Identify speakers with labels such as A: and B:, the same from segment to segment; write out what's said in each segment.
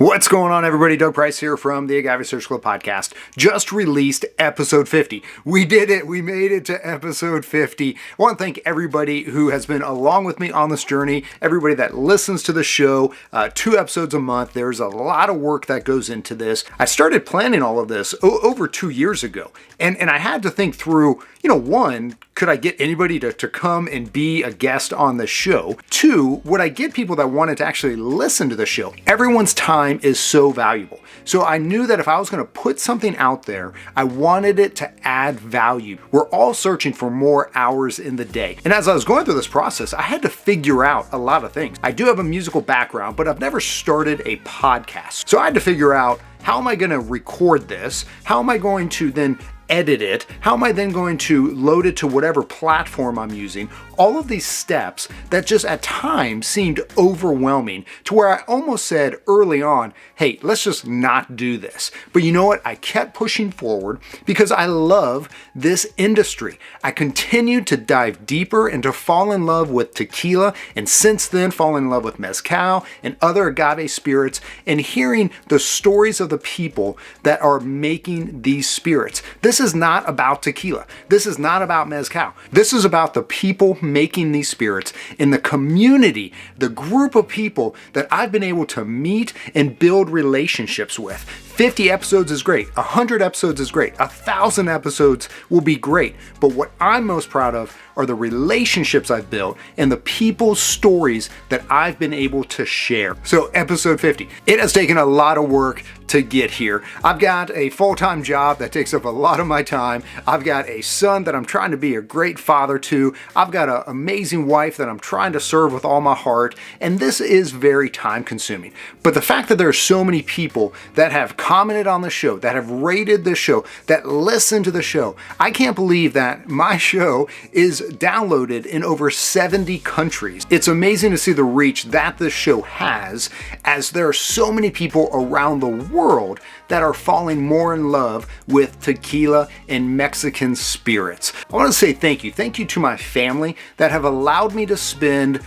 A: What's going on, everybody? Doug Price here from the Agave Social Club podcast. Just released episode 50. We did it. We made it to episode 50. I want to thank everybody who has been along with me on this journey, everybody that listens to the show, 2 episodes a month. There's a lot of work that goes into this. I started planning all of this over 2 years ago, and I had to think through, one, could I get anybody to come and be a guest on the show? 2, would I get people that wanted to actually listen to the show? Everyone's time is so valuable. So I knew that if I was going to put something out there, I wanted it to add value. We're all searching for more hours in the day. And as I was going through this process, I had to figure out a lot of things. I do have a musical background, but I've never started a podcast. So I had to figure out, how am I going to record this? How am I going to then edit it? How am I then going to load it to whatever platform I'm using? All of these steps that just at times seemed overwhelming to where I almost said early on, hey, let's just not do this. But you know what? I kept pushing forward because I love this industry. I continued to dive deeper and to fall in love with tequila, and since then fall in love with mezcal and other agave spirits, and hearing the stories of the people that are making these spirits. This is not about tequila. This is not about mezcal. This is about the people making these spirits in the community, the group of people that I've been able to meet and build relationships with. 50 episodes is great. 100 episodes is great. 1,000 episodes will be great. But what I'm most proud of are the relationships I've built and the people's stories that I've been able to share. So episode 50. It has taken a lot of work to get here. I've got a full-time job that takes up a lot of my time. I've got a son that I'm trying to be a great father to. I've got an amazing wife that I'm trying to serve with all my heart. And this is very time consuming. But the fact that there are so many people that have commented on the show, that have rated the show, that listen to the show, I can't believe that my show is downloaded in over 70 countries. It's amazing to see the reach that this show has, as there are so many people around the world that are falling more in love with tequila and Mexican spirits. I want to say thank you. Thank you to my family that have allowed me to spend,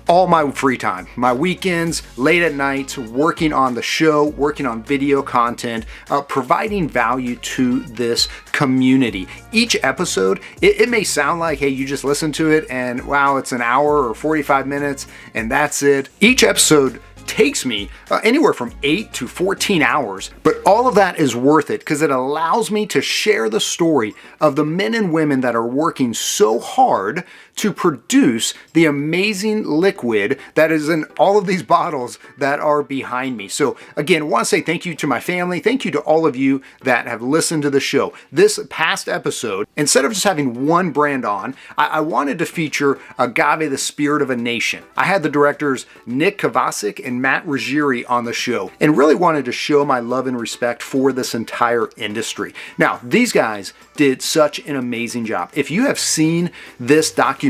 A: all my free time, my weekends, late at night, working on the show, working on video content, providing value to this community. Each episode, it may sound like, hey, you just listen to it and wow, it's an hour or 45 minutes and that's it. Each episode takes me anywhere from 8 to 14 hours, but all of that is worth it because it allows me to share the story of the men and women that are working so hard to produce the amazing liquid that is in all of these bottles that are behind me. So again, I want to say thank you to my family. Thank you to all of you that have listened to the show. This past episode, instead of just having one brand on, I wanted to feature Agave, the Spirit of a Nation. I had the directors Nick Kovacic and Matt Ruggieri on the show and really wanted to show my love and respect for this entire industry. Now, these guys did such an amazing job. If you have seen this documentary,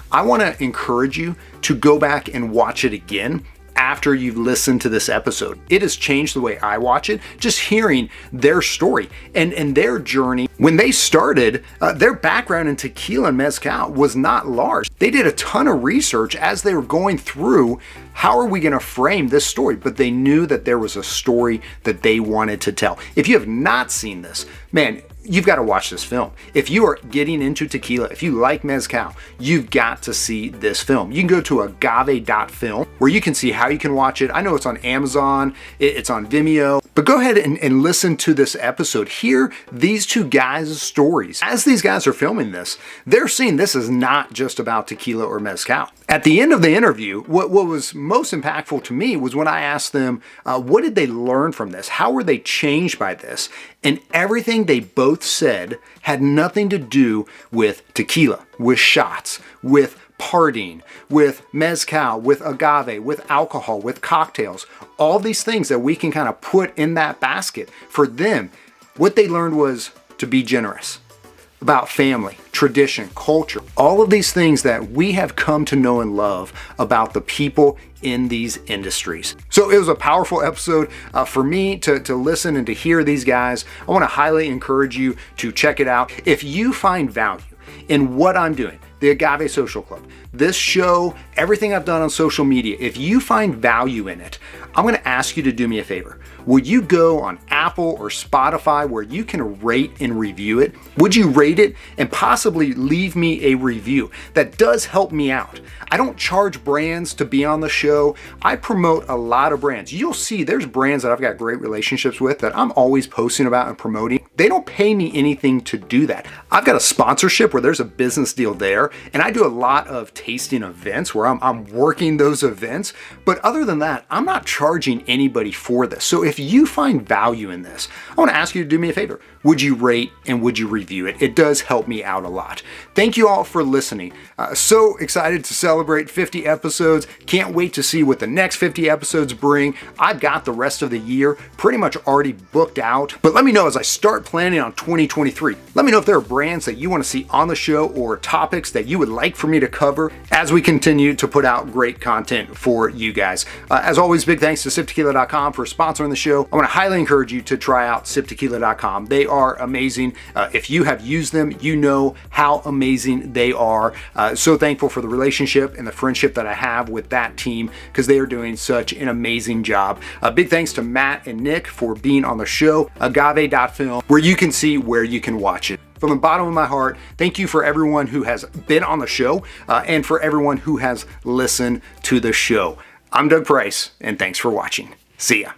A: I want to encourage you to go back and watch it again after you've listened to this episode. It has changed the way I watch it, just hearing their story and their journey. When they started, their background in tequila and mezcal was not large. They did a ton of research as they were going through, how are we going to frame this story? But they knew that there was a story that they wanted to tell. If you have not seen this, man, you've got to watch this film. If you are getting into tequila, if you like mezcal, you've got to see this film. You can go to agave.film where you can see how you can watch it. I know it's on Amazon, it's on Vimeo, but go ahead and listen to this episode. Hear these two guys' stories. As these guys are filming this, they're seeing this is not just about tequila or mezcal. At the end of the interview, what was most impactful to me was when I asked them, what did they learn from this? How were they changed by this? And everything they both said had nothing to do with tequila, with shots, with partying, with mezcal, with agave, with alcohol, with cocktails, all these things that we can kind of put in that basket. For them, what they learned was to be generous, about family, tradition, culture, all of these things that we have come to know and love about the people in these industries. So it was a powerful episode for me to listen and to hear these guys. I want to highly encourage you to check it out. If you find value in what I'm doing, the Agave Social Club, this show, everything I've done on social media, if you find value in it, I'm going to ask you to do me a favor. Would you go on Apple or Spotify where you can rate and review it? Would you rate it and possibly leave me a review? That does help me out. I don't charge brands to be on the show. I promote a lot of brands. You'll see there's brands that I've got great relationships with that I'm always posting about and promoting. They don't pay me anything to do that. I've got a sponsorship where there's a business deal there, and I do a lot of tasting events where I'm working those events. But other than that, I'm not charging anybody for this. So if you find value in this, I want to ask you to do me a favor. Would you rate and would you review it? It does help me out a lot. Thank you all for listening. So excited to celebrate 50 episodes. Can't wait to see what the next 50 episodes bring. I've got the rest of the year pretty much already booked out. But let me know as I start planning on 2023. Let me know if there are brands that you want to see on the show or topics that you would like for me to cover as we continue to put out great content for you guys. As always, big thanks to siptequila.com for sponsoring the show. I want to highly encourage you to try out siptequila.com. They are amazing. If you have used them, you know how amazing they are. So thankful for the relationship and the friendship that I have with that team because they are doing such an amazing job. Big thanks to Matt and Nick for being on the show. Agave.film, where you can see where you can watch it. From the bottom of my heart, thank you for everyone who has been on the show and for everyone who has listened to the show. I'm Doug Price, and thanks for watching. See ya.